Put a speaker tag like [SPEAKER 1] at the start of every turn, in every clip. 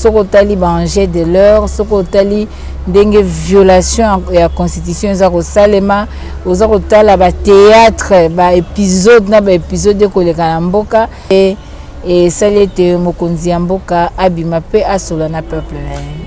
[SPEAKER 1] Sokotali banger de l'heure, sokotali ndenge violation ya constitution za ko salema, oza kotala ba théâtre, ba épisode na ba épisode ko leka na mboka et salete mokonzi ya mboka abima pe asola na peuple.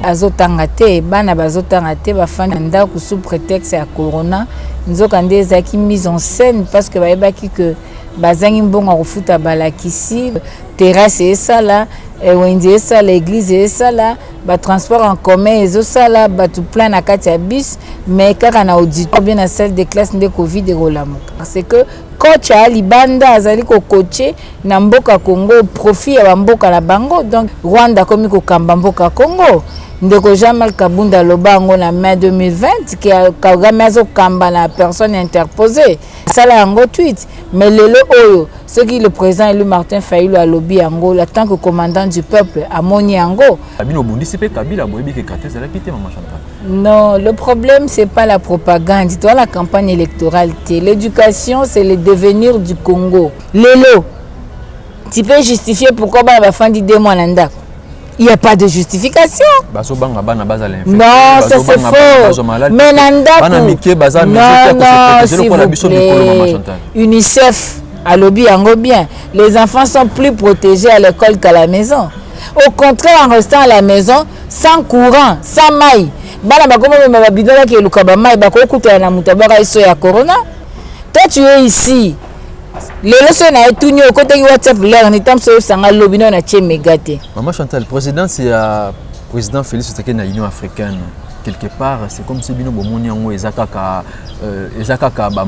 [SPEAKER 1] Azotanga te, bana bazotanga te bafanda ndako sous prétexte ya corona, nzoka nde ezaki mise en scène parce que bayebaki que bazangi mbongo kofuta balakisi terrasse esala wenze esala église esala ba transport en commun ezosala batu plein na kati ya bus mais kaka na auditoire bien na salle de classe nde covid ekolamuka parce que coach a libanda azali ko coacher na mboka Congo profit ya mboka la bango donc Rwanda komi ko kamba mboka Congo ndeko Jean-Marc Kabunda lobango na mai 2020 qui a Kagame azokamba na personne interposée sala yango tweet mais lelo oyo ce qui le président élu Martin Fayulu a lobby yango en tant que commandant du peuple amoni yango
[SPEAKER 2] Kabila bondi pe Kabila boyebi ke kate ça la quitté maman Chantal.
[SPEAKER 1] Non, le problème c'est pas la propagande, c'est la campagne électorale, l'éducation c'est le devenir du Congo. Lelo tu peux justifier pourquoi ba fin di démon nanda. Il n'y a pas de justification. Non, ça c'est faux. Mais Nanda, non, s'il vous plaît. UNICEF a lobby yango bien. Les enfants sont plus protégés à l'école qu'à la maison. Au contraire, en restant à la maison, sans courant, sans maille. Bana bakomo ba bidona ke lukaba maille bakokuta na mutabaka iso ya corona. Toi tu es ici. Les leçons na etuni au côté WhatsApp l'air ni tam so sanga lobino na tchemegate.
[SPEAKER 2] Maman Chantal, président c'est président Félix Tshisekedi na Union africaine. Quelque part c'est comme si bino bomoni yango ezakaka ba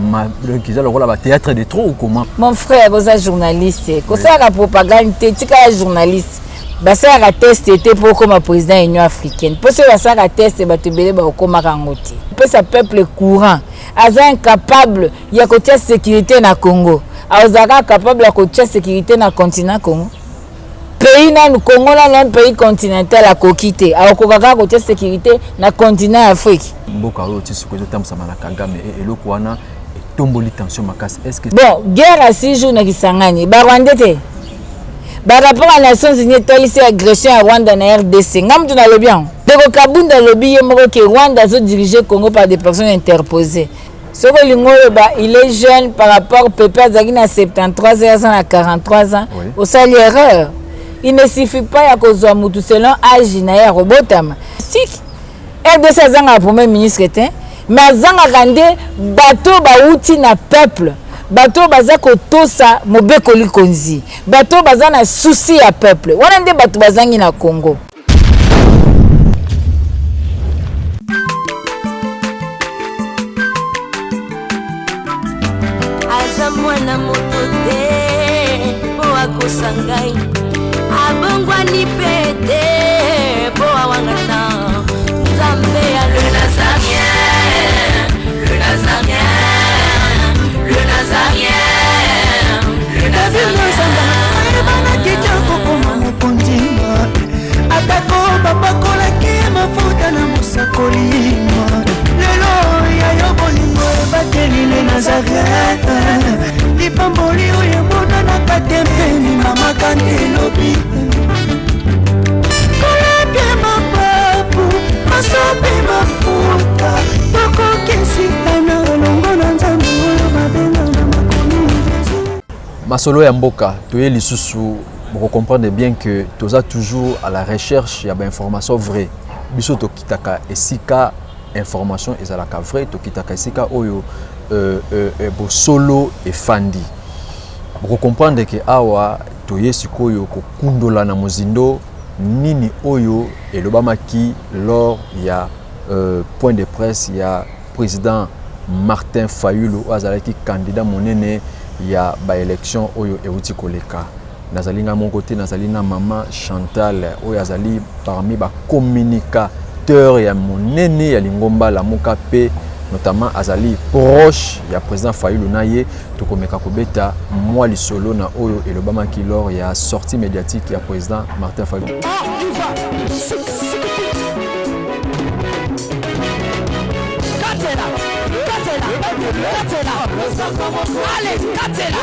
[SPEAKER 2] kiza le rôle ba théâtre de trop ou comment?
[SPEAKER 1] Mon frère vous êtes journaliste, ko ça la propagande tika journaliste. Basa ka test était pour comme président Union africaine. Pour ça basa ka test ba tebele ba okoma kangoti. Peut ça peuple courant, aza incapable ya kotia sécurité na Congo. Aozaka capable ya kotia sécurité na continent Congo. Pays na Congo na un pays continental à kokite. Aokokaka kotia sécurité na continent Afrique.
[SPEAKER 2] Mboka oyo tisiko zo tamsa na Kagame et eloko wana tomboli tension makasi. Est-ce que
[SPEAKER 1] bon, guerre à 6 jours na Kisangani, ba Rwanda te. Par rapport à la Nations Unies, c'est agression à Rwanda na RDC. Ngam tu na le bien. Donc Kabunda lobby yemoko que Rwanda zo dirigé Congo par des personnes interposées. Ce que il est jeune par rapport au Pépé Azagina à 73 ans à 43 ans. Oui. Au salaire erreur. Il ne suffit pas à cause de Moutou selon âge na robotama. Si RDC azanga premier ministre était mais azanga kande bateau ba outil na peuple. Bato baza kotosa mobeko likonzi. Bato baza na souci ya peuple. Wana nde bato bazangi na Congo.
[SPEAKER 3] Aza mwana moto te po akosangai. Abongwa ni pete po awangata. Nzambe ya le Nazarien. Le Nazarien.
[SPEAKER 4] Atako babakola ke mafuta na musakolima lelo ya yobolingo bateli le Nazareth lipamboli oyo mona na katempeni mama kandelobi kolapye mapapu masope mafuta tokokesitana longo na nzambe oyo babenga na makomi
[SPEAKER 2] Masolo ya mboka toye lisusu pour comprendre bien que tu as toujours à la recherche il y a des informations vraies biso to kitaka esika information ezalaka vrai to kitaka esika oyo bo solo et fandi pour comprendre que awa toye sikoyo ko kundola na mozindo nini oyo elobamaki lors il y a point de presse il y a président Martin Fayulu azalaki candidat monene il y a ba élection oyo euti koleka nazalinga mon côté nazalina maman Chantal oyo azali parmi ba communicateur ya monene ya lingomba la mokape notamment azali proche ya président Fayulu naye tokomeka kobeta moi lisolo na oyo elobama ki lors ya sortie médiatique ya président Martin Fayulu.
[SPEAKER 3] Allez, Katela.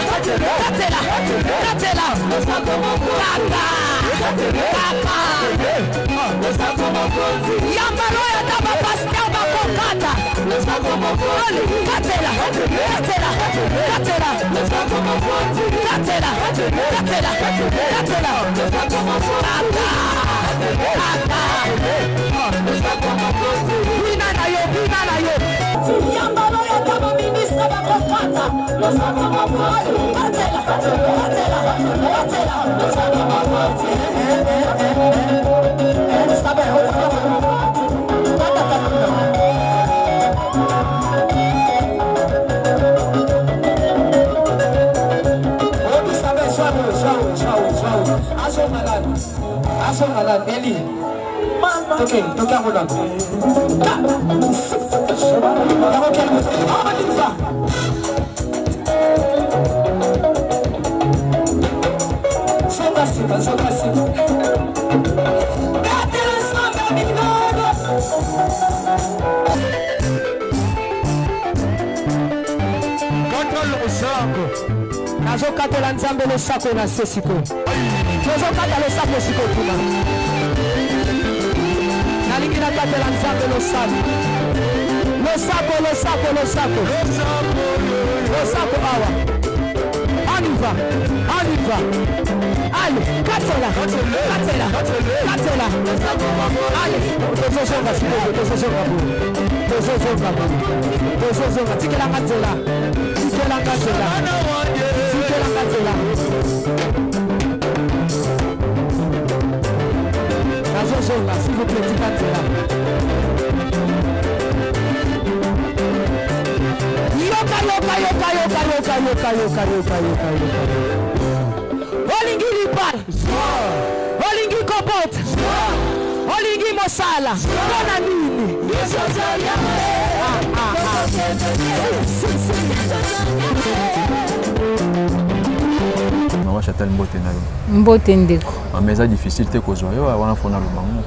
[SPEAKER 5] Nazokatela nzambe losako na se siko. Nazokata losako siko kuna. Nalingi nakatela nzambe losako. Losako awa. Aniva. Allez, katela. Allez, tozozonga siko, tozozonga. Tikela katela. Nazozonga, s'il vous plaît, tikatela. Yoka. Olingi lipal. Olingi kopot. Olingi mosala. Bona nini?
[SPEAKER 2] Maman Chantal mbote na yo.
[SPEAKER 1] Mbote ndeko.
[SPEAKER 2] Mais c'est difficile te kozwa yo wana fona lubango.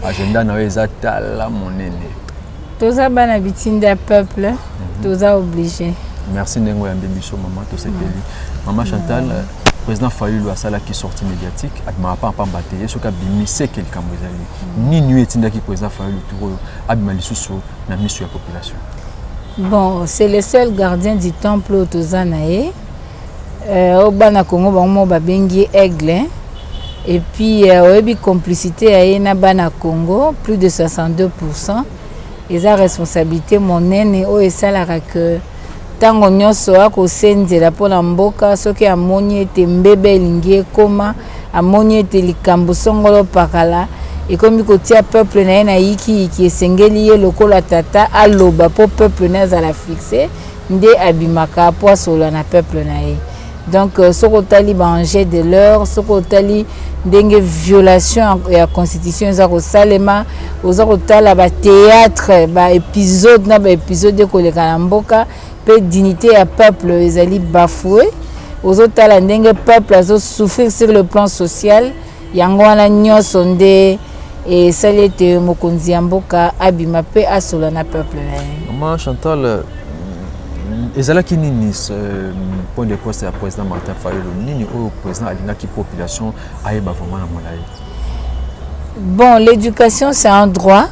[SPEAKER 2] Agenda na yo eza tala monene.
[SPEAKER 1] Toza bana bitinda peuple, toza obligé.
[SPEAKER 2] Merci Nengo ya Mbebiso maman to sepeli. Maman Chantal, président Fayulu asala qui sortie médiatique, abima pa bateye soka bimise quelqu'un mozali. Ni nuit etinda ki président Fayulu turo abima lisusu na misu ya population.
[SPEAKER 1] Bon, c'est le seul gardien du temple au Tozanae. Au Bana Congo, bango babengi aigle. Et puis, il complicité à Yena Bana Congo, plus de 62%. Et sa responsabilité, mon aîné, au Esalara que tango nyonso akosenzela pona mboka soki amoni ete mbebe elingi ekoma amoni ete likambo songolo pakala ekomi kotia peuple na ye na yiki esengeli ye lokola tata aloba po peuple na azala fixe nde abimaka po asola na peuple na ye. Donc soki otali baenjeu de l'heure, soki otali ndenge violation ya constitution eza kosalema, oza kotala bathéâtre baépisode na baépisode ekoleka na mboka pe dignité ya peuple ezali bafoué. Ozotala ndenge peuple azo souffrir sur le plan social, yango wana nyonso nde esali ete mokonzi ya mboka abima pe asola na peuple na ye.
[SPEAKER 2] Maman Chantal, ezalaki nini point de poste ya président Martin Fayulu nini oyo président alingaki population ayeba vraiment na molai?
[SPEAKER 1] Bon, l'éducation c'est un droit.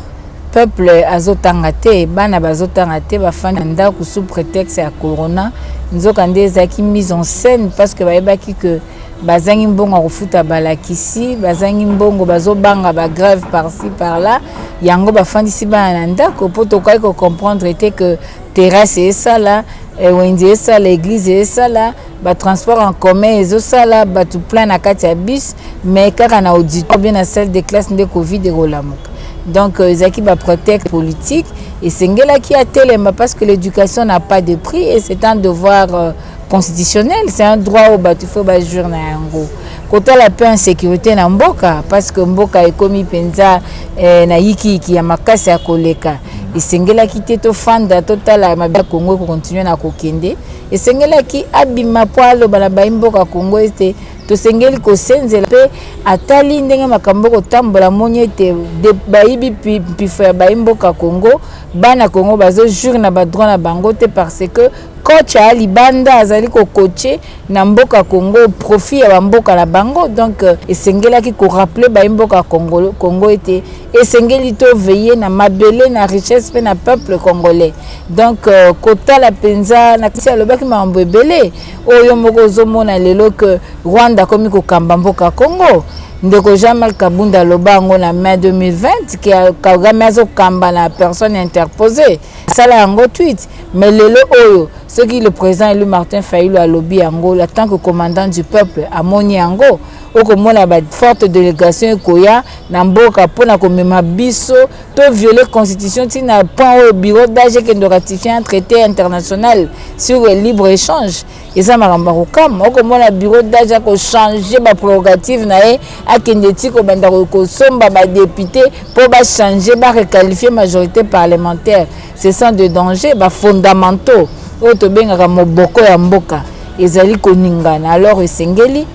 [SPEAKER 1] Peuple azotanga te, bana bazotanga te, bafanda ndako sous prétexte ya corona. Nzoka nde ezaki mise en scène parce que bayebaki que bazangi mbongo kofuta balakisi, bazangi mbongo bazobanga ba grève par-ci par-là. Yango bafandisi bana ndako po tokai ko comprendre était que terrasse et ça là, wenze ça l'église et ça là, ba transport en commun et ça là, ba tout plein na kati ya bus, mais kaka na auditoire bien na salle de classe de Covid et rolamoka. Donc, Zaki va protéger politique et c'est qui a tellement parce que l'éducation n'a pas de prix et c'est un devoir constitutionnel, c'est un droit au batufo bajur na yango. Quand la paix en sécurité na mboka parce que mboka est commis penza na yiki qui a makasi ya koleka. Et c'est qui te to fanda total mabia Congo ko continuer na kokende et c'est qui abima poalo bala ba mboka Congo était to sengeli ko senzela pe atali ndenge makambo ko tambola moni te de baibi pifo ya baimboka Congo bana Congo bazo jour na ba droit na bango te parce que coach à libanda azali ko coacher na mboka Congo profit ya mboka la bango donc esengela ki ko rappeler ba mboka Congo était esengeli to veiller na mabele na richesse pe na peuple congolais donc kota la penza na kisi alobaki mambo ebele oyo moko zomona lelo que Rwanda komi ko kamba mboka Congo ndeko Jean-Marc Kabunda lobango na mai 2020 qui a Kagame azo kamba na personne interposée ça là en tweet mais lelo oyo ce qui le président élu Martin Fayulu a lobby yango en tant que commandant du peuple à moni yango okomona ba forte délégation koya na mboka pona komema biso to violer constitution tina point au bureau d'âge qui doit ratifier un traité international sur le libre échange et ça maramba kokam okomona bureau d'âge ko changer ba prérogative na e akende ti ko banda ko somba ba député pour ba changer ba requalifier majorité parlementaire c'est sans de danger ba fondamentaux o to bengaka moboko ya mboka ezali koningana alors esengeli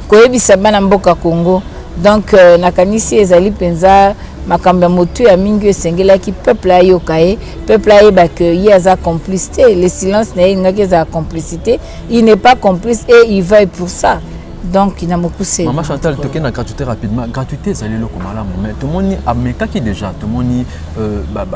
[SPEAKER 1] koyebisa bana mboka Congo donc nakanisi ezali penza makambo motu ya mingi esengelaki peuple ayoka ye peuple ayeba que ye aza complicité le silence na ye ngaki eza complicité il n'est pas complice et il va pour ça donc il n'a beaucoup poussé.
[SPEAKER 2] Maman Chantal, tu as gratuité rapidement. Gratuité, c'est le malamu. Mais tout le monde a mécanique déjà. Tout le monde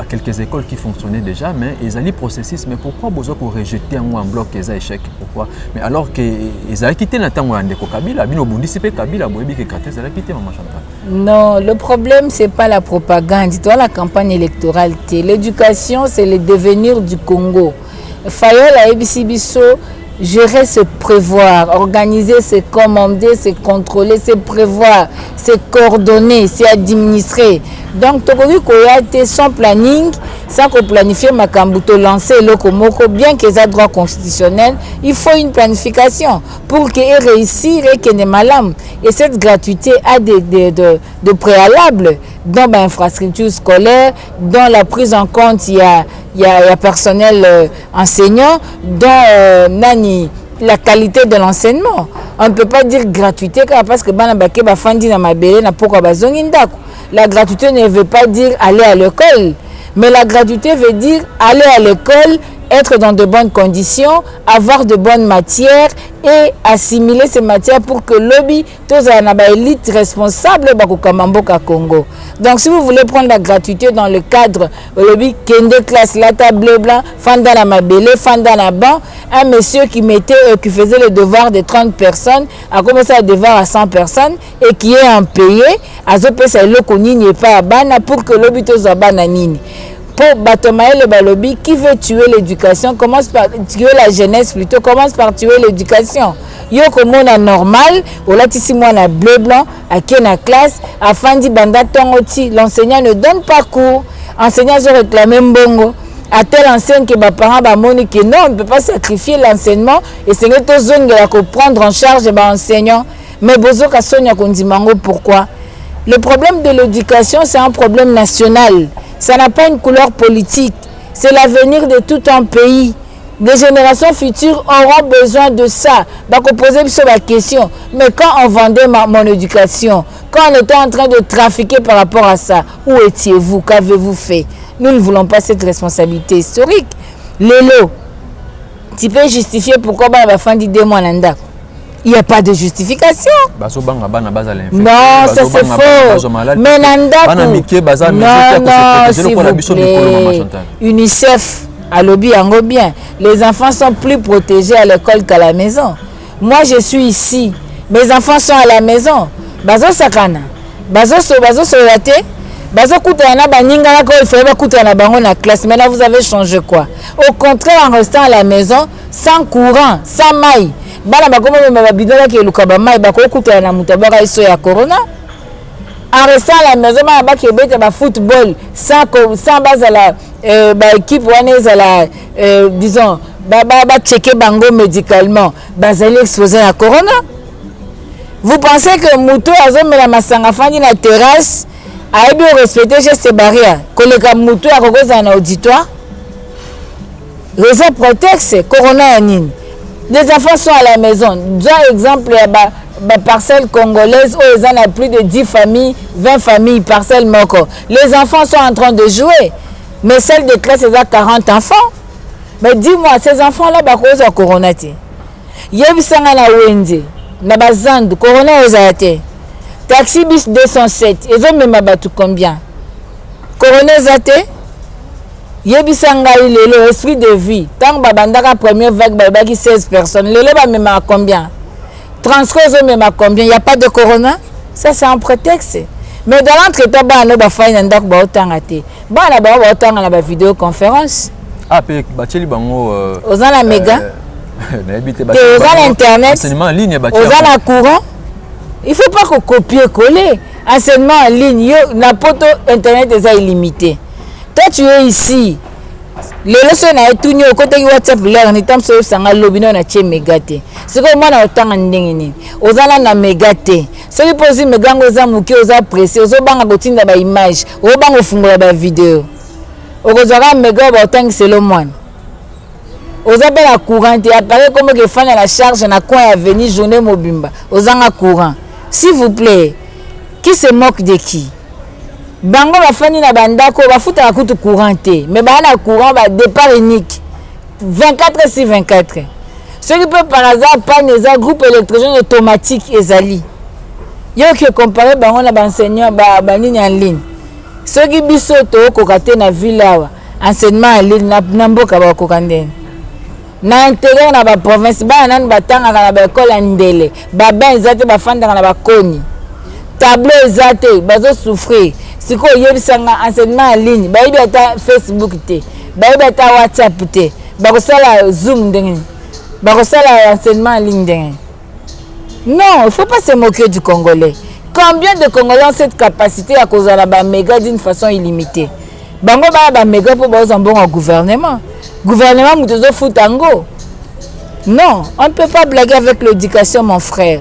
[SPEAKER 2] quelques écoles qui fonctionnaient déjà, mais ils allaient processus. Mais pourquoi besoin pour rejeter un bloc qu'ils échec? Pourquoi? Mais alors qu'ils allaient quitter le temps où on est Kabila, bino bundi c'est Kabila, boyebi que gratuité, ils allaient quitter Maman Chantal.
[SPEAKER 1] Non, le problème c'est pas la propagande. Toi la campagne électorale, l'éducation c'est le devenir du Congo. Fayola ebisi biso gérer, c'est prévoir, organiser, c'est commander, c'est contrôler, c'est prévoir, c'est coordonner, c'est administrer. Donc, tu as son planning, sans qu'on planifie ma kambuto lancer le komoko, bien qu'ils aient droit constitutionnel, il faut une planification pour qu'il réussisse et qu'il n'y ait malade. Et cette gratuité a de préalables dans l'infrastructure scolaire, dans la prise en compte, il y a personnel enseignant, dans la qualité de l'enseignement. On ne peut pas dire gratuité parce que la gratuité ne veut pas dire aller à l'école, mais la gratuité veut dire aller à l'école, être dans de bonnes conditions, avoir de bonnes matières et assimiler ces matières pour que lobby, tous les élites responsables de Congo. Donc si vous voulez prendre la gratuité dans le cadre lobby, Kende classe, la table blanc, Fanda la Mabele, Fanda la ban, un monsieur qui faisait le devoir de 30 personnes a commencé à devoir à 100 personnes et qui est impayé, a zopesa le konini pas bana pour que lobby tous bananini. Pour Batomaël le Balobi, qui veut tuer l'éducation, commence par tuer la jeunesse plutôt, commence par tuer l'éducation. Yo comme on a normal, au latisi moi na bleu blanc, à qui na classe, à Fandi Banda Tongoti, l'enseignant ne donne pas cours, enseignant se réclame bongo. À tel enseigne que mes parents bamoni que non, on ne peut pas sacrifier l'enseignement et c'est que tout zone de prendre en charge les enseignants. Mais bozo ka sonya kondimango pourquoi? Le problème de l'éducation, c'est un problème national. Ça n'a pas une couleur politique. C'est l'avenir de tout un pays. Les générations futures auront besoin de ça. Donc, on posait sur la question. Mais quand on vendait mon éducation, quand on était en train de trafiquer par rapport à ça, où étiez-vous? Qu'avez-vous fait? Nous ne voulons pas cette responsabilité historique. Lélo, tu peux justifier pourquoi la fin du démon l'anda? Il n'y a pas de justification. Non, ça c'est faux. Mais non, s'il vous plaît. UNICEF a lobby en bien. Les enfants sont plus protégés à l'école qu'à la maison. Moi, je suis ici. Mes enfants sont à la maison. Bazo sakana. Bazo solate. Bazo koutana baninga ko il faut koutana bango na classe. Maintenant, vous avez changé quoi? Au contraire, en restant à la maison, sans courant, sans maille. Bana bakoma mabidala ke lukaba mai bakokuta na mutabaka iso ya corona en restant à la maison ba ke beta ba football sans base à la équipe wana za la disons ba checker bango médicalement bazali exposé à corona. Vous pensez que muto azomela masanga fandi na terrasse a bien respecter geste barrière koleka muto akokoza na auditoire raison prétexte corona ya nini? Les enfants sont à la maison. Par exemple, il y a des parcelles congolaises où ils ont plus de 10 familles, 20 familles, parcelles moko. Les enfants sont en train de jouer. Mais celle de classe, ils ont 40 enfants. Mais dis-moi, ces enfants-là, bah, cause de corona, yebisanga na wenze, na bazandu, corona ozate. Taxi bis 207, ils ont même battu combien? Corona zate? Yebisanga le esprit de vie. Tant que babandaka première vague, babaki 16 personnes. Le ba même à combien? Transcose même à combien? Il n'y a pas de corona? Ça, c'est un prétexte. Mais dans l'entretien, on a fait un doc, on a fait une vidéoconférence.
[SPEAKER 2] Ah, puis, tu bango.
[SPEAKER 1] Aux la méga. Aux l'internet.
[SPEAKER 2] Enseignement en ligne,
[SPEAKER 1] aux la courant. Il ne faut pas qu'on copie-coller. Enseignement en ligne, la poto internet est illimité. Toi, tu es ici. Les leçons na etunyo côté WhatsApp là on est sur sanga lobino na che megate. C'est comme moi na otanga ndengeni. Ozala na megate. Ce qui pose megango za muki oza pressé, ozo banga kotinda ba image, o banga fungola ba vidéo. Okozaka mega ba otanga selo mwana. Oza bela courant et apparaît comme que fana la charge na coin avenue journée mobimba. Ozanga courant. S'il vous plaît, qui se moque de qui? Bango bafani na bandako bafuta la kutu couranté mais ba na courant ba départ unique 24 sur 24. Ce qui peut par hasard pas les groupe électrogène automatique ezali. Yo que comparer bango na enseignant ba nini en ligne. Ce qui biso to kokate na ville awa enseignement en ligne na mboka ba kokandene. Na intérieur na ba province ba nan batanga na ba école ndele ba ben ezate bafanda na ba koni. Tableau ezate bazo souffrir. Si ko yebisanga enseignement en ligne, ba yebi ata Facebook te, ba yebi ata WhatsApp te, ba ko sala Zoom ndenge, ba ko sala enseignement en ligne ndenge. Non, il faut pas se moquer du Congolais. Combien de Congolais ont cette capacité à cause de la méga d'une façon illimitée? Bango ba méga pour ba bon au gouvernement. Gouvernement mutozo futango. Non, on ne peut pas blaguer avec l'éducation mon frère.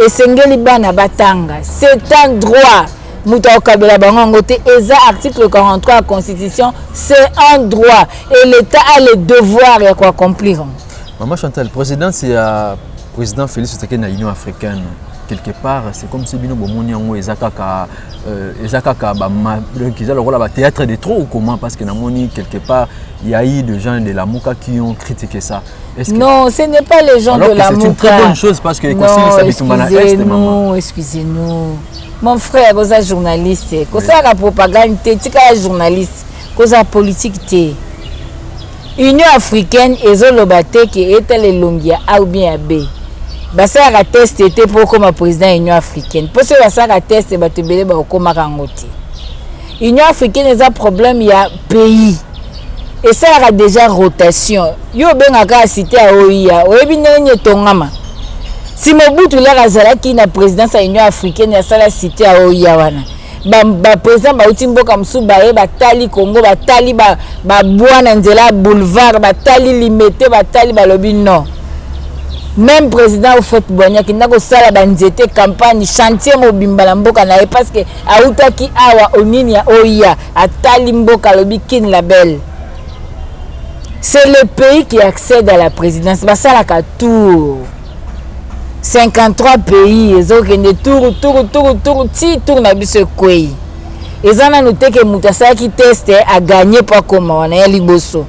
[SPEAKER 1] Et sengeli bana batanga, c'est un droit. Moutaokabela bangote eza article 43 de la Constitution, c'est un droit et l'État a le devoir de quoi accomplir.
[SPEAKER 2] Maman Chantal, le président c'est président Félix Tshisekedi de l'Union africaine. Quelque part, c'est comme si Bino Bomoni Yango Ezakaka le rôle de théâtre de trop ou comment? Parce que quelque part, il y a eu des gens de la Mouka qui ont critiqué ça.
[SPEAKER 1] Non, ce n'est pas les gens de la Mouka.
[SPEAKER 2] C'est une très bonne chose parce que les conseils
[SPEAKER 1] excusez-nous, excusez-nous. Mon frère, vous êtes journaliste, vous êtes la propagande, vous êtes journaliste, vous êtes politique. L'Union africaine est le qui est le longia A ou bien B. Ça a testé pour comme président de l'Union africaine. Pour ce ça a testé comme l'Union africaine est un problème, il y a pays. Et ça a déjà rotation. Yo benga cité à OIA, oebinenye tongama. Si Mobutu la razalaki na présidence à l'Union africaine ya sala cité à OIA wana. Ba président ba utimbo kamsu ba e ba tali Congo ba tali ba bwana nzela boulevard ba tali limité ba tali ba lobi non. Même président au fait bonya ki ndako sala ba nzete campagne chantier mobimba la mboka na parce que autaki awa onini ya OIA atali mboka lobi kin label. C'est le pays qui accède à la présidence. Bah ça la tour. 53 pays, ils ont gagné tour na biso kwei. Ils ont noté que Moutassa qui teste a gagné pas comme on a liboso.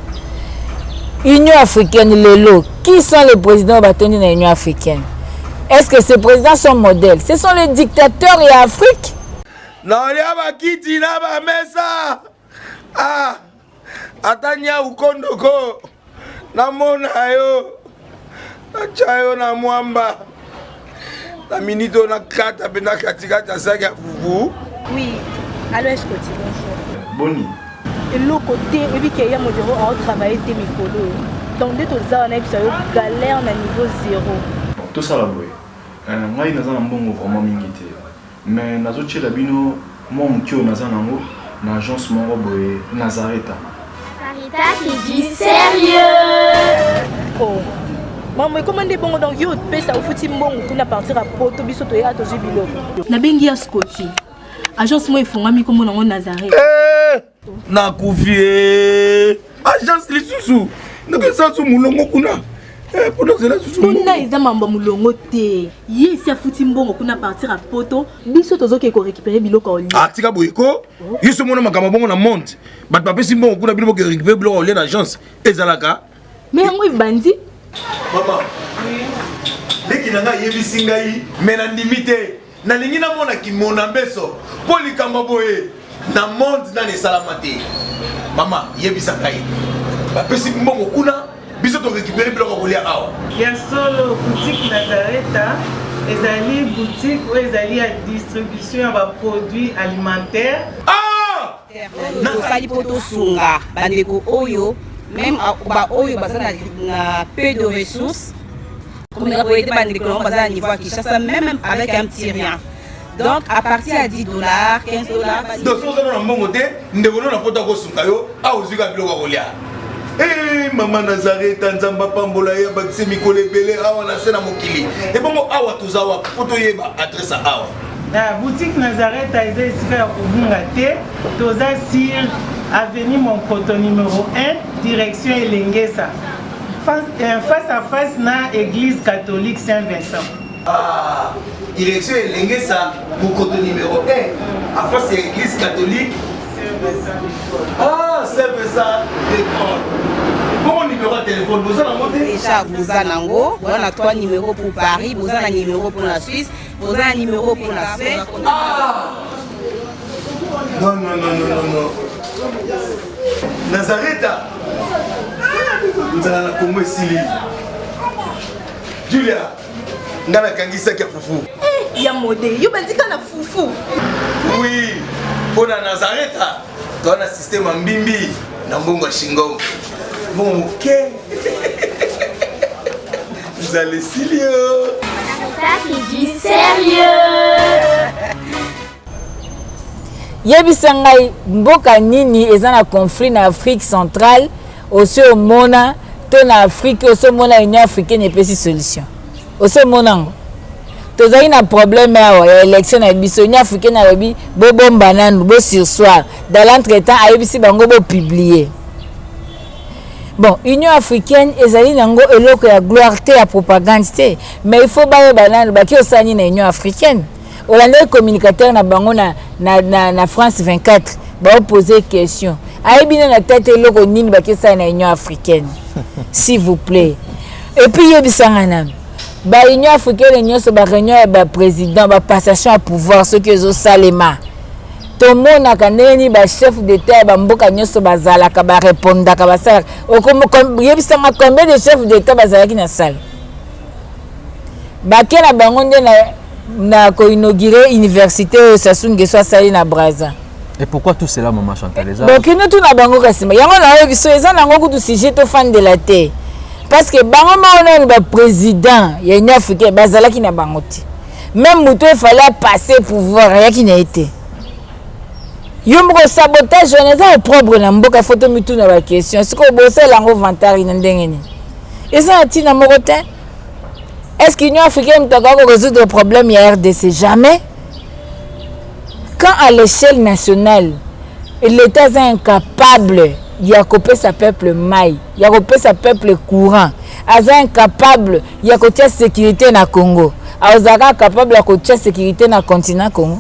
[SPEAKER 1] Union africaine lelo, qui sont les présidents bâtonnés dans l'Union africaine? Est-ce que ces présidents sont modèles? Ce sont les dictateurs et Afrique.
[SPEAKER 6] Non, il y a qui dit là ba mesa. Ah. Atanya ukondoko namona yo achayo na mwamba la minito na kata bena katika tasaka fufu.
[SPEAKER 7] Oui, alors est-ce que tu bonjour
[SPEAKER 6] Boni
[SPEAKER 7] et l'autre côté et puis qu'il y a mon bureau à travailler tes micros donc dès que ça on a eu galère na niveau 0
[SPEAKER 8] tout ça là boy ngai naza na mbongo vraiment mingité mais nazo tchela bino moi mutio naza nango na agence moko boy Nazareta.
[SPEAKER 9] C'est du sérieux.
[SPEAKER 7] Oh. Maman, comment est bon donc yo pèse au fouti mbongo kuna partir à poto biso to ya to jibilo. Na bengi ya Scotty. Agence moi ifungami comme na Nazareth.
[SPEAKER 6] Na kufie. Agence lisusu. Ndoko sansu mulongo kuna. Pendant cela susu.
[SPEAKER 7] Kuna eza mamba mulongo te. Ye si afuti mbongo kuna partir à poto biso tozo ke ko récupérer biloko oli.
[SPEAKER 6] Ah tika boyeko. Yiso mona makama bongo na monte. Bat papa si mbongo kuna biloko ke récupérer biloko oli na agence. Ezalaka.
[SPEAKER 7] Mais moi bandi.
[SPEAKER 6] Maman. Leki nanga yebisi ngai mena ndimite. Na lingi na mona ki mona beso. Poli kamba boye. Na monde na ne salamate. Mama yebisa ngai. Ba pesi mbongo kuna biso to récupérer biloko kolia awa.
[SPEAKER 10] Ya solo boutique Nazareta. Ezali boutique ou ezali à distribution de produits alimentaires.
[SPEAKER 6] Ah!
[SPEAKER 11] Nasali poto sunga bandeko oyo même ba oyo bazana na peu de ressources. Comme nous avons été bandeko bazana niveau Kinshasa même avec un petit rien. Donc à partir à $10, $15.
[SPEAKER 6] Donc si vous avez un bon côté, nous devons na poto ko sunga yo, a ozika biloko kolia. Eh maman Nazareta nzamba pambola ya bakise mikole belé awa na sena mokili. Et bon awa tozawa poto yeba adresse awa.
[SPEAKER 10] La boutique Nazareta est ici à Kubungate, toza sur avenue Monkoto numéro 1, direction Elengesa. Face à face na église catholique Saint-Vincent.
[SPEAKER 6] Ah, direction Elengesa, Monkoto numéro 1, à face à l'église catholique Ah, c'est ça, d'accord. Bon numéro de téléphone, vous en avez
[SPEAKER 11] déjà, vous en avez, on a 3 numéros pour Paris, vous en avez un numéro pour la Suisse, vous en avez un numéro pour la Suisse.
[SPEAKER 6] Ah! Non. Nazareta, nous allons la Congo Sili. Julia, nous allons la Kangisa qui a foufou.
[SPEAKER 7] Il y a modé, il y a un foufou.
[SPEAKER 6] Oui, pour la Nazareta, dans le système en bimbi, dans le bon Shingo. Bon, ok. Vous allez sérieux.
[SPEAKER 9] Ça, c'est du sérieux.
[SPEAKER 1] Yebisangai mboka nini eza na conflit na Afrique centrale aussi au mona to na Afrique aussi mona Union africaine epesi solution. Aussi mona tozali na problème ya élection na biso Union africaine na lobi bo bomba nanu bo sursoir dans l'entretemps ayebisi bango bo publier. Bon, Union africaine ezali nango eloko ya gloire te ya propagande te, mais il faut ba banane baki osani na Union africaine. Holandais communicateur na bango na France 24 ba poser question. Ayebina na tête eloko nini baki osani na Union africaine. S'il vous plaît. Et puis yebisanga na ba Union africaine nyonso ba réunion ba président ba passation à pouvoir ce que zo salema. Tout le monde a gagné ba chef d'État ba mboka nyonso bazalaka ba répondre ka basala combien de chefs d'État bazalaki na salle ba kena bango nde na ko inaugurer université Sassou Nguesso asali na Brazza.
[SPEAKER 2] Et pourquoi tout cela maman Chantal les
[SPEAKER 1] donc nous tout na bango kasima yango na biso eza nango kutu sujet to fan de la terre parce que bango ma ba président ya Union africaine bazalaki na bango ti même muto il fallait passer pouvoir yaki na été. Yombo sabotage on est propre na mboka photo mitu na ba question siko bosse lango vantari na ndengeni eza ati na morote est-ce que l'Union africaine doit résoudre le problème ya RDC jamais quand à l'échelle nationale l'État est incapable de couper sa peuple maille de couper sa peuple courant est incapable de couper sécurité na Congo est capable de couper sécurité na continent Congo.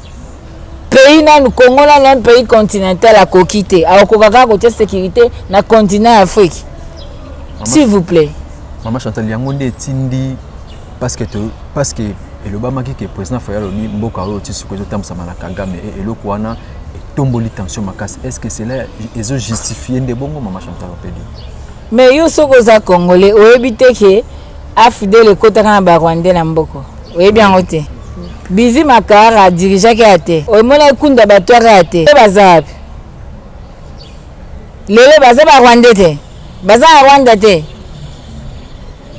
[SPEAKER 1] Pays na Congo na un pays continental à kokité a kokaka côté sécurité na continent Afrique. S'il vous plaît.
[SPEAKER 2] Maman Chantal yango nde tindi parce que le bamaki que président Fayalo ni mboka ro tisi ko tamsa na Kagame et le kwana tomboli tension makasi est-ce que cela est justifié de bongo maman Chantal opedi. Mais
[SPEAKER 1] yo soko za congolais o ebite ke afide le kota na ba Rwanda na mboko. O bien oté. Bizi Makara dirigeant qui a été. Au moins le kunda batoire a été. Bazab. Lele bazab a Rwanda te. Bazab a Rwanda te.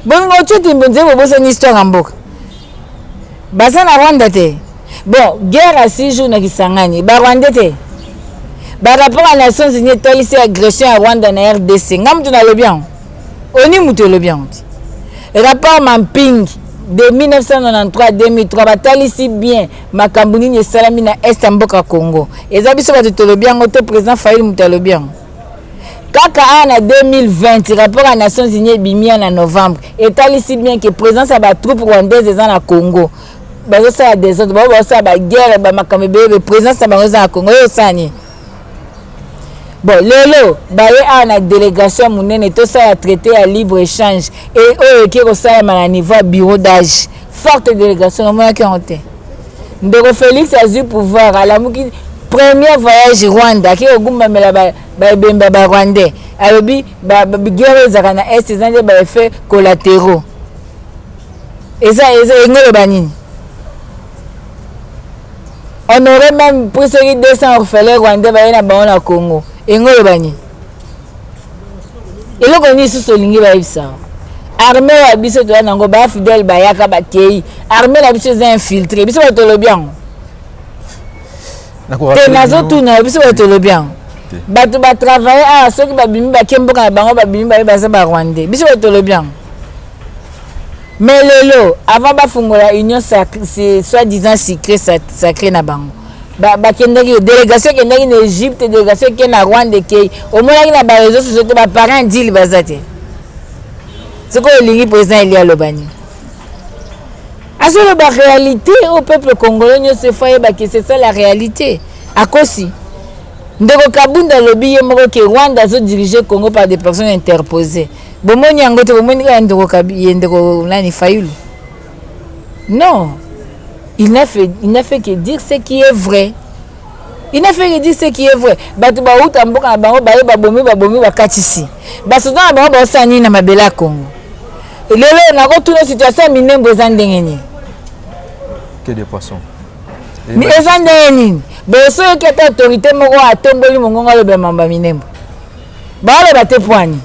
[SPEAKER 1] Bon tu timbonze bo c'est une histoire en boucle. Bazab a Rwanda te. Bon, guerre à 6 jours na Kisangani. Ba Rwanda te. Ba rapport à Nations Unies tolisi agression à Rwanda na RDC. Ngam tu na le bien. Oni muto le bien. Rapport Mamping de 1993 à 2003 batali si bien makambuni ni salami na est mboka Congo ezabiso batolo bien ngoto président Fayil mutalo bien kaka en 2020 rapport à Nations Unies bimia en novembre etali si bien que présence à ba troupe rwandaise dans la Congo bazo ça des autres bazo ça ba guerre ba makambe be présence à bazo na Congo yo sani bon lelo baye a na délégation munene to ça a traité à libre échange et qui ressemble à niveau bureau d'âge forte délégation au moins qui ont été ndeko Félix a eu pouvoir à la muki premier voyage Rwanda qui ogumba mela ba bemba ba rwandais alobi ba guerre zakana est zande ba effet collatéraux eza ngolo banini on aurait même pris 200 orphelins rwandais ba na ba na Congo ngolo banini eloko ni susolingi ba ibisa armée ya biso to nango ba fidèle ba yaka ba kei armée la biso za infiltré biso to lo bien te nazo tuna biso to lo bien bato ba travailler à ceux qui ba bimi ba kembo ka bango ba bimi ba za ba rwandais biso to lo bien mais lelo avant ba fungola union c'est soi-disant sacré na bango ba kendaki délégation kendaki na Égypte délégation qui na Rwanda kei au moins na ba réseaux sociaux ba parents deal bazate ce que le président il y a l'obani. À ce la réalité au peuple congolais se fait que c'est ça la réalité. À cause ndeko Kabunda lobby moko que Rwanda se diriger Congo par des personnes interposées. Bomoni angote bomoni ka ndeko ndeko nani Fayulu. Non. Il n'a fait que dire ce qui est vrai. Il n'a fait que dire ce qui est vrai. Batu ba uta mboka bango ba bomi ba katisi. Ba soda bango ba sani na mabela Congo. Lelo na ko tuna situation minembo ezandengeni.
[SPEAKER 2] Que des poissons.
[SPEAKER 1] Ni ezandengeni. Beso ke ta autorité moko atomboli mongongo le bemamba minembo. Ba le bate poani.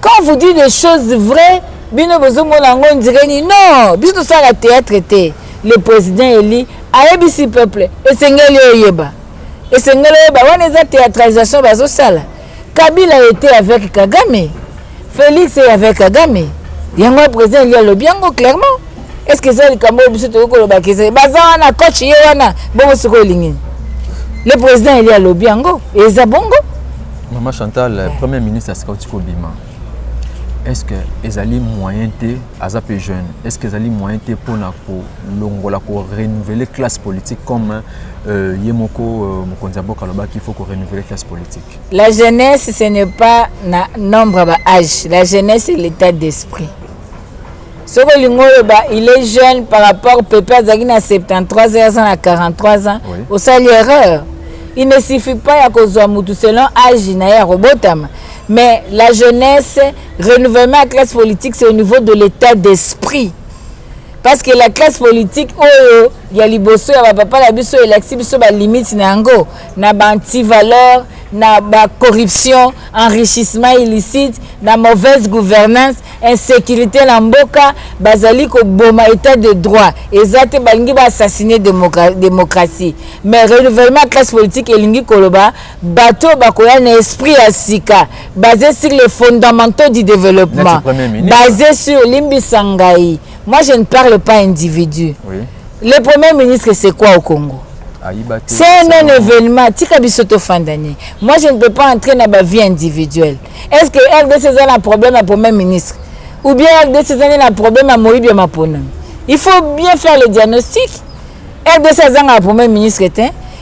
[SPEAKER 1] Quand vous dites des choses vraies, bino bozo mona ngo ndireni non, biso ça la théâtre était. Le président éli ayebisi peuple esengeli oyeba. Esengeli oyeba wana eza théâtralisation bazo sala. Kabila était avec Kagame. Félix est avec Kagame. Il y a un président il y a le bien clairement. Est-ce que c'est le Cameroun biso to ko ba kese baza wana coach ye wana bongo siko lingi. Le président il y a le bien go et za bongo.
[SPEAKER 2] Maman Chantal, premier ministre Askotiko Bima. Est-ce que ezali moyen té azapé jeune? Est-ce que ezali moyen té pour na ko longola ko renouveler classe politique comme Yemoko Mokonzabo Kaloba qu'il faut qu'on renouvelle classe politique?
[SPEAKER 1] La jeunesse ce n'est pas na nombre ba âge, la jeunesse c'est l'état d'esprit. Ce que il est jeune par rapport au peuple Zagina à 73 ans à 43 ans, oui. Au salaire erreur. Il ne suffit pas à cause de selon âge na robotama. Mais la jeunesse, renouvellement de la classe politique, c'est au niveau de l'état d'esprit. Parce que la classe politique, oh, il y a liboso, il y a papa, la biso, il y a limite, nango, na anti-valeur, na corruption, enrichissement illicite, na mauvaise gouvernance, insécurité, na mboka, bazali ko boma état de droit. Ezate balingi ba assassiner démocratie. Mais renouvellement de classe politique elingi koloba, bato bakoya na esprit asika, basé sur les fondamentaux du développement, basé sur Limbi Sangai. Moi, je ne parle pas individu. Oui. Le premier ministre, c'est quoi au Congo? C'est un événement. Moi, je ne peux pas entrer dans ma vie individuelle. Est-ce que RDC a un problème à premier ministre? Ou bien RDC a un problème à Moïbi Mapona? Il faut bien faire le diagnostic. RDC a un premier ministre,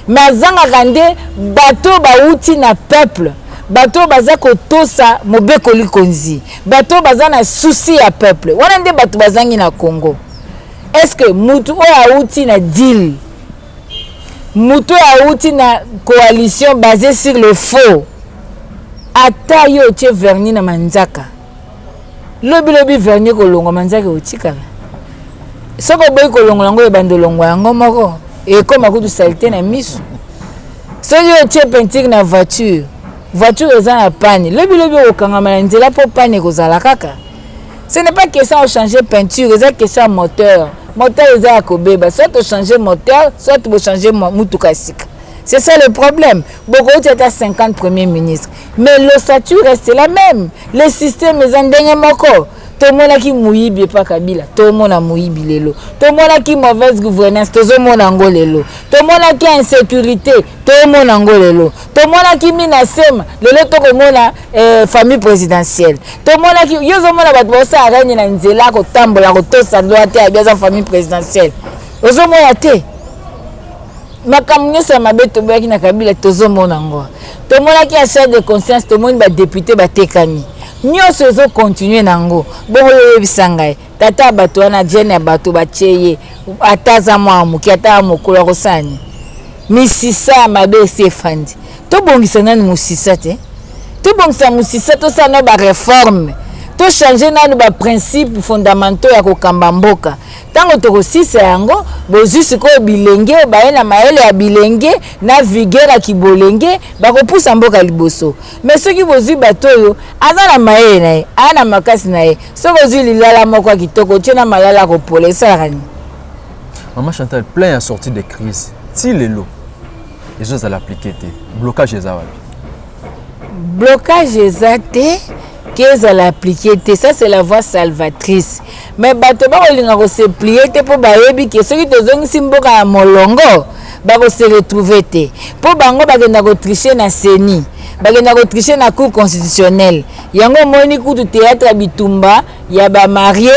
[SPEAKER 1] mais Zanga Rande, bateau baouti na peuple. Bato baza kotosa mobeko likonzi bato baza na souci ya peuple wana nde bato bazangi na Congo. Est-ce que mutu o auti na deal mutu auti na coalition basée sur le faux ata yo tie verni na manzaka lobi verni kolongo manzaka otikala soko boy kolongo yango ebandolongo yango moko e koma kutu saleté na misu soki yo tie peinture na voiture est en panne. Le okangama nzela pour panne kozala kaka. Ce n'est pas question de changer peinture, c'est question de moteur. Moteur est à kobeba, soit tu changer moteur, soit tu changer mutukasika. C'est ça le problème. Beaucoup de 50 premiers ministres, mais l'ossature reste la même. Le système est en dernier moko. Tout le monde qui mouille bien pas Kabila, tout le monde a mouillé bilelo. Tout le monde qui mauvaise gouvernance, tout le monde a ngolelo. Tout le monde qui insécurité, tout le monde a ngolelo. Tout le monde qui minasem, le tout le monde a famille présidentielle. Tout le monde qui yo zo mona ba bossa aranye na nzela ko tambola ko tosa droite ya bien famille présidentielle. Ozo mona te. makambo nyonso ya mabe toboyaki na Kabila tozomona ngo tomonaki achat de conscience tomoni badepute batekani nyonso ezokontinue nango bongo yoyebisa ngai tata ya bato wana jene ya bato batie ye ata aza mwa moki ata ya mokolo akosani misisa ya mabe esi efandi tobongisa nani mosisa te tobongisa mosisa tosala no bareforme tochange nanu baprincipe fondamentaux ya kokamba mboka ntango tokosisa yango bozwi sikoyo bilenge baye na mayele ya bilenge na vigueur ya kibolenge bakopusa mboka liboso mais soki bozwi bato oyo aza na mayele na ye aya na makasi na ye soki ozwi lilala moko ya kitoko otie na malala ya kopola esalaka nini?
[SPEAKER 2] Maman Chantal, plein ya sortie de crise ti lelo ezozala appliqué te blocage eza wapi?
[SPEAKER 1] Blocage eza te qu'ezala appliqué te, ça c'est la voie salvatrice. Mais bato bakolinga ko se plier te po bayebi ke soki tozongisi mboka ya molongo bako se retrouver te. Po bango bakenda ko tricher na CENI, bakenda ko tricher na cour constitutionnelle. Yango moni kutu théâtre ya bitumba ya ba marié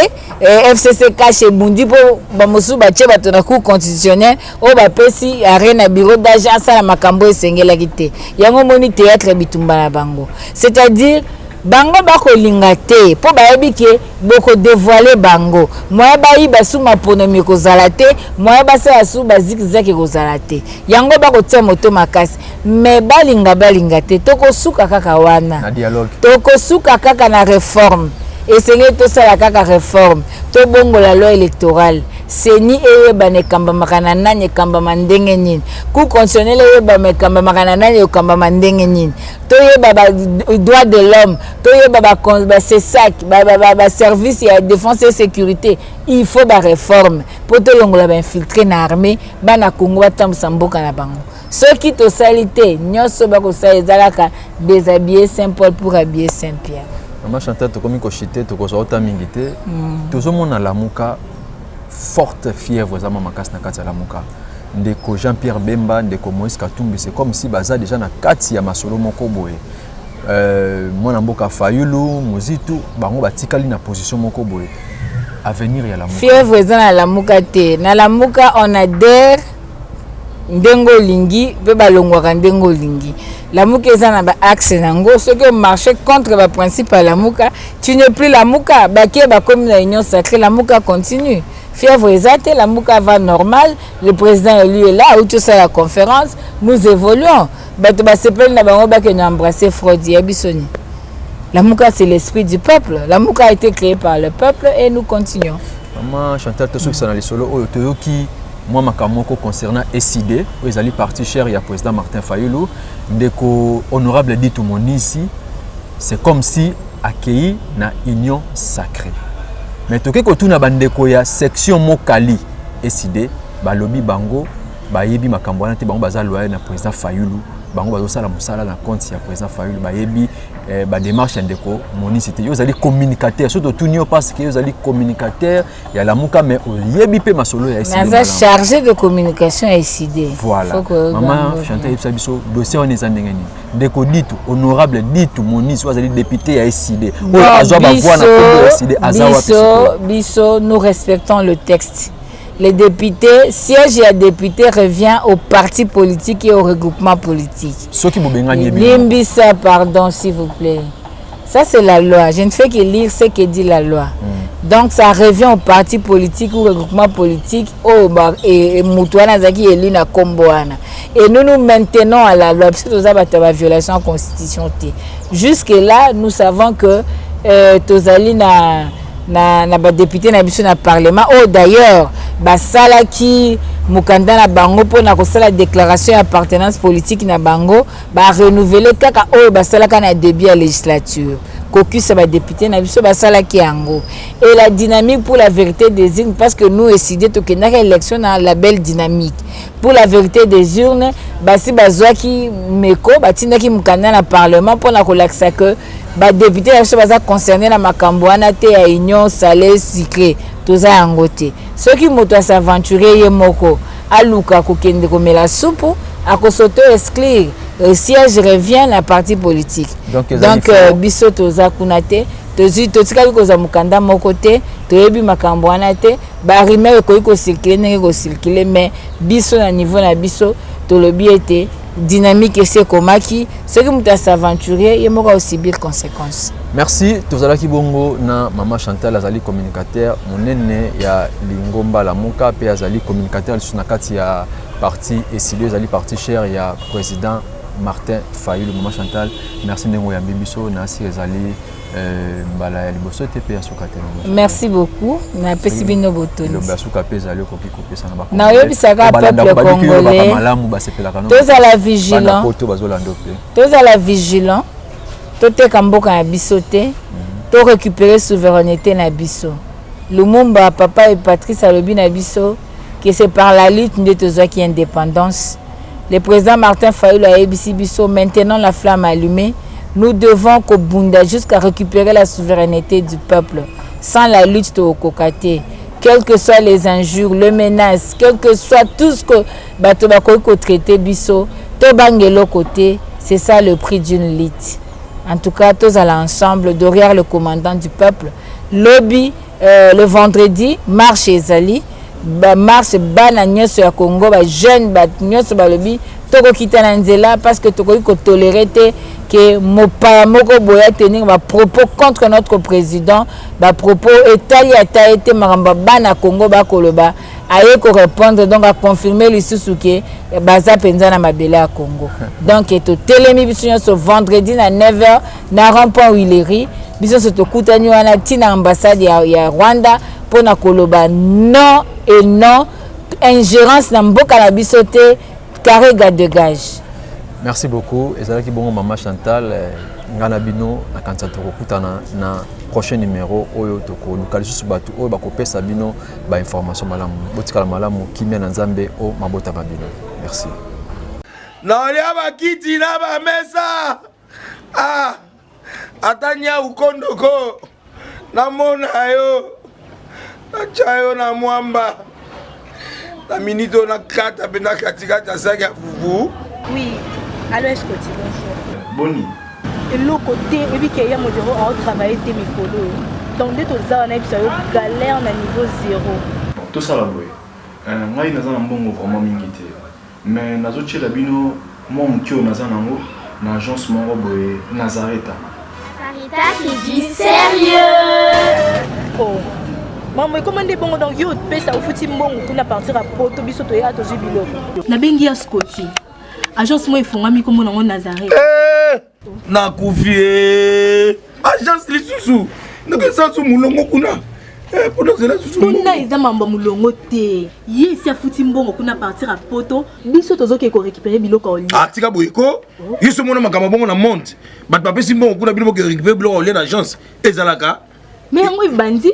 [SPEAKER 1] FCC cache bundi po ba mosu ba tie bato na cour constitutionnelle o ba pesi arena bureau d'agence la makambo esengela kite. Yango moni théâtre ya bitumba na bango. C'est-à-dire bango bakolinga te po bayebi ke boko dévoiler bango moya bayi basu maponomi kozala te moya basa asu bazikizaki kozala te yango bakotia moto makasi me balinga te tokosuka kaka wana
[SPEAKER 2] na dialogue
[SPEAKER 1] tokosuka kaka na réforme esengeli tosala kaka réforme tobongola loi électorale CENI eyeba nekambamaka na nani ekambama ndenge nini cour constitutionnelle eyeba ekambamaka na nani ekambama ndenge nini toyeba ba droit de l'homme toyeba ba CESAC ba service ya défense et sécurité il faut ba réforme po tolongola ba infiltré na armée bana Congo batambusa mboka na bango soki tosali te nyonso bakosala ezalaka déshabiller Saint-Paul pour habiller Saint-Pierre.
[SPEAKER 2] Maman Chantal tokomi koshite tokozota mingi te tozomona lamuka forte fièvre za mama makasi na kati ya lamuka ndeko Jean-Pierre Bemba ndeko Moïse Katumbi c'est comme si baza déjà na kati ya masolo moko boye mwana mboka Fayulu Muzitu bango batikali na position moko boye avenir ya lamuka
[SPEAKER 1] fièvre za na lamuka te na lamuka on adhère ndengo lingi pe balongwaka ndengo lingi lamuka eza na ba axe nango soki o marché contre ba principe ya lamuka tu n'es plus lamuka bakie ba comme la union sacrée lamuka continue fièvre ezate lamuka va normal le président élu est là où tout ça la conférence nous évoluons bato basepeli na bango bakende embrasser fraude ya bisoni lamuka c'est l'esprit du peuple lamuka a été créé par le peuple et nous continuons.
[SPEAKER 2] Maman Chantal to soki sana lisolo oyo toyoki moi makamoko concernant SID ils allaient parti cher ya président Martin Fayulu ndeko honorable Ditu Monisi c'est comme si accueilli na union sacrée mais toke kotuna bandeko ya section mokali SID balobi bango bayebi makambo wana te bango baza loyal na président Fayulu bango bazosala mosala na compte ya président Fayulu bayebi ba démarche ndeko Monisi te yo zali communicateur surtout tunio parce que yo zali communicateur ya lamuka mais oyebi pe masolo ya SID
[SPEAKER 1] naza chargé de communication à SID
[SPEAKER 2] voilà maman Chantal yebisa biso dossier on ezandenge nini ndeko Ditu honorable Ditu Monisi wazali député ya SID o azwa ba voix na kombo ya SID azawa
[SPEAKER 1] biso nous respectons le texte. Les députés, siège et député revient aux partis politiques et au regroupement politique. Limbisa, pardon, s'il vous plaît. Ça, c'est la loi. Je ne fais que lire ce que dit la loi. Donc, ça revient aux partis politiques ou au regroupement politique et Moutouana Zaki et Lina Komboana. Et nous nous maintenons à la loi. Parce que nous avons la violation de la Constitution. Jusque-là, nous savons que Tozali na ba député na biso na parlement d'ailleurs basalaki mukanda na bango pona ko sala déclaration d'appartenance politique na bango ba renouveler kaka basalaka na début à législature caucus ba député na biso basalaki yango et la dynamique pour la vérité des urnes parce que nous décidé to kenaka élection na la belle dynamique pour la vérité des urnes basi bazwaki meko batindaki mukanda na parlement pona ko laksa que ba député ya biso baza concerné na makambo wana te ya union salée sucrée toza yango te soki moto asaventurer ye moko aluka kokende komela supu akosoto exclure siège revient na parti politique donc biso toza kuna te totikali koza mokanda moko te toyebi makambo wana te barime ekoki kocircule ndenge kocircule mais biso na niveau na biso tolobi ete dynamique esi ekomaki soki moto asaventurie ye moko aosubir conséquence.
[SPEAKER 2] Merci tozalaki bongo na mama Chantal azali communicateur monene ya Lingomba Lamuka pe azali communicateur lisusu na kati ya parti esili azali parti cher ya président Martin Fayulu. Mama Chantal, merci ndenge ya bibiso na si ezali mbala ya liboso te pe asukate.
[SPEAKER 1] Merci beaucoup na pesi bino botoni.
[SPEAKER 2] Le basuka pe ezali koki kopesa na ba.
[SPEAKER 1] Na yebisaka peuple congolais. Tozala vigilant. Tozala vigilant. Toteka mboka na biso te. To récupérer souveraineté na biso. Lumumba papa et Patrice alobi na biso que c'est par la lutte de tozaki indépendance. Le président Martin Fayulu a ebisi biso maintenant la flamme allumée. Nous devons kobunda jusqu'à récupérer la souveraineté du peuple. Sans la lutte au kokate, quelles que soient les injures, les menaces, quel que soit tout ce que bato bakoki traiter biso, to bangelo côté, c'est ça le prix d'une lutte. En tout cas, tous allons ensemble derrière le commandant du peuple. Lobby le vendredi marche ezali, marche bana nyoso ya Congo, ba jeune ba nyoso ba lobby toko kita na nzela parce que toko ko tolérer te que mopa moko boya tenir ba propos contre notre président, ba propos etali ata été maramba bana Congo ba koloba aye ko répondre donc à confirmer lisusu ke baza penza na mabele ya Congo. Donc to telemi biso ce vendredi na 9h na rond-point Willery biso se to kutani wana tina ambassade ya Rwanda pour na koloba non et non ingérence na mboka na biso te carré de gage.
[SPEAKER 2] Merci beaucoup. Ezalaki bongo mama Chantal ngana bino na kanisa tokokutana na prochain numéro oyo toko luka lisusu bato oyo bakopesa bino ba information malamu botikala malamu kimia na nzambe o mabota babino. Merci.
[SPEAKER 6] Naolia bakiti na ba mesa atanya ukondoko na mona yo na chayo na mwamba na minito na kata pena katikata saki ya fufu.
[SPEAKER 7] Oui. Allô, est-ce que tu bonjour?
[SPEAKER 8] Boni.
[SPEAKER 7] Et l'autre côté, et puis qu'il y a mon bureau à travailler tes micros. Donc, dès que tu as un galère à niveau 0.
[SPEAKER 8] Tout ça là, boy. Moi, il y a un bon vraiment mingité. Mais nazo tchela bino, moi, mon kio nazanango, l'agence mon boy Nazareta.
[SPEAKER 9] Sarita qui dit sérieux.
[SPEAKER 7] Oh. Maman, comment est bon donc yo pesa au fouti mbongo kuna partir à Poto biso to ya to jibilo. Na bengi ya Scotty. Agence moi ifungami comme on Nazareth.
[SPEAKER 6] Na kufie. Agence lisusu. Ndeke sansu mulongo kuna. Pona zela susu.
[SPEAKER 7] Kuna eza mamba mulongo te. Yesi afuti mbongo kuna partir à Poto, biso tozoke ko récupérer biloko oli.
[SPEAKER 6] Ah tika boyiko. Yiso mona makamba bongo na monte. Bat papesi mbongo kuna biloko ko récupérer biloko oli na agence. Ezalaka.
[SPEAKER 7] Mais yango ibandi.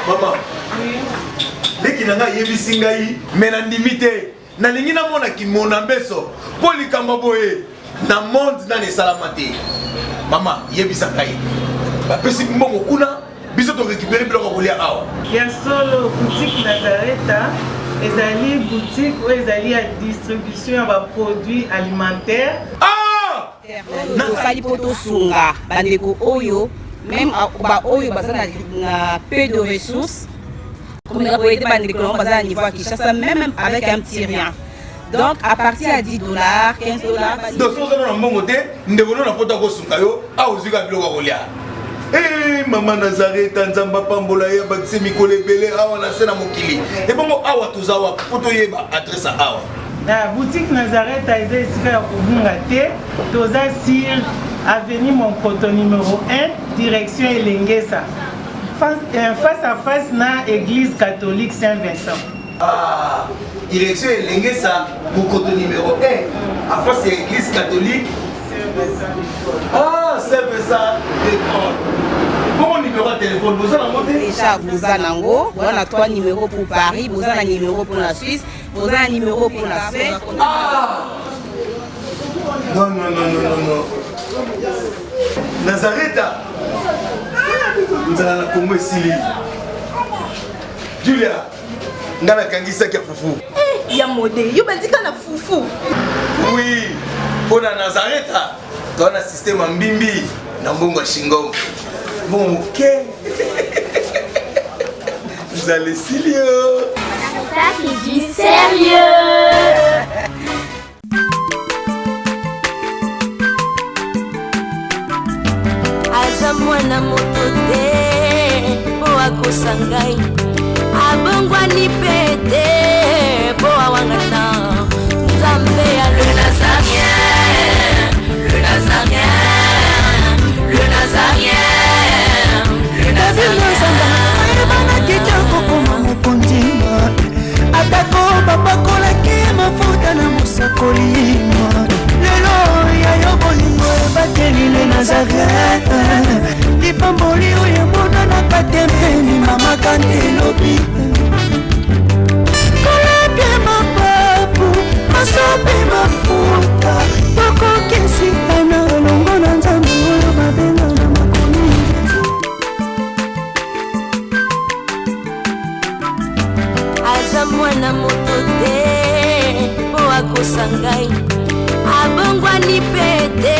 [SPEAKER 6] Maman. Leki nanga yebisi ngai mena ndimite. Na lingi na mona ki mona beso poli kamba boye na monde na ne salamate mama yebisa kai ba pesi mbongo kuna biso to récupérer biloko kolia awa
[SPEAKER 10] ya solo boutique Nazareta ezali boutique où ezali à distribution ya ba produits alimentaires
[SPEAKER 11] na poto sunga bandeko oyo même ba oyo bazana na peu de ressources. Comme nous avons été à niveau à Kinshasa, même avec un petit rien. Donc, à partir à $10, $15.
[SPEAKER 6] Donc, si vous avez un bon côté, nous devons nous apporter au Sunkayo, à Ozuga Bilogolia. Eh, maman Nazareth, Tanzamba Pambola, Bakse Mikole Bele, Awa Nasena Mokili. Et bon, Awa Tozawa, Potoyeba, adresse à Awa.
[SPEAKER 10] La boutique Nazareth a été ici à Kubungate, Toza Sir, avenue Monkoto numéro 1, direction Elengesa. Face à face na église catholique Saint-Vincent.
[SPEAKER 6] Ah, direction Elengesa, Monkoto numéro 1, à face à l'église catholique Saint-Vincent. Ah, Saint-Vincent d'école. Bon numéro de téléphone, vous avez monté
[SPEAKER 11] déjà, vous avez on a 3 numéros pour Paris, vous avez un numéro pour la Suisse, vous avez un numéro pour la Suisse.
[SPEAKER 6] Ah non, non, non, non, non, non. Nazareta. Nous allons la Congo ici. Julia, nous allons kangisa kia fufu.
[SPEAKER 7] Eh, ya modé, yo bandika na fufu.
[SPEAKER 6] Oui, pour la Nazareta, tu as un système en bimbi, na mbongo shingo. Bon, ok. Vous allez Silio.
[SPEAKER 9] Caritas qui dit sérieux.
[SPEAKER 3] Aza mwana moto te po akosa ngai abongwani pe te po awangana nzambe ya le nazarien, le nazarien, le nazarien, le nazarien.
[SPEAKER 4] Banakita kokoma mokondima atako bapakolaki mafuta na mosakolima lelo yayo bolingo ebateli le nazareta lipamboli oyo emonanaka te mpeni mama kandi elobi kolapie mapapu masope mafuta tokokisikana elongo na nzambe oyo babenga na makomi
[SPEAKER 3] aza mwana moto te po akosa ngai abongwani pe te